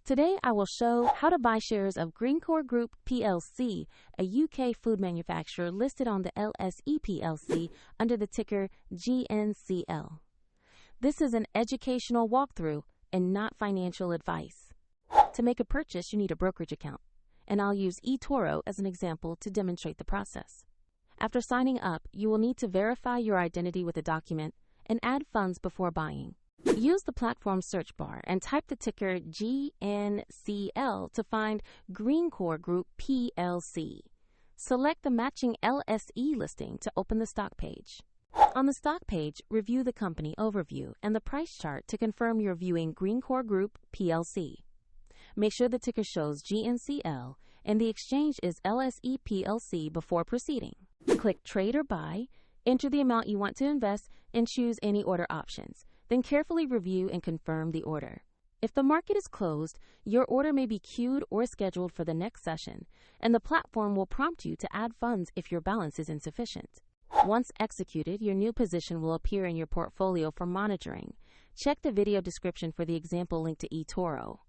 Today I will show how to buy shares of Greencore Group PLC, a UK food manufacturer listed on the LSE PLC under the ticker GNC.L. This is an educational walkthrough and not financial advice. To make a purchase, you need a brokerage account, and I'll use eToro as an example to demonstrate the process. After signing up, you will need to verify your identity with a document and add funds before buying. Use the platform search bar and type the ticker GNC.L to find Greencore Group PLC. Select the matching LSE listing to open the stock page. On the stock page, review the company overview and the price chart to confirm you're viewing Greencore Group PLC. Make sure the ticker shows GNC.L and the exchange is LSE PLC before proceeding. Click Trade or Buy, enter the amount you want to invest, and choose any order options. Then carefully review and confirm the order. If the market is closed, your order may be queued or scheduled for the next session, and the platform will prompt you to add funds if your balance is insufficient. Once executed, your new position will appear in your portfolio for monitoring. Check the video description for the example link to eToro.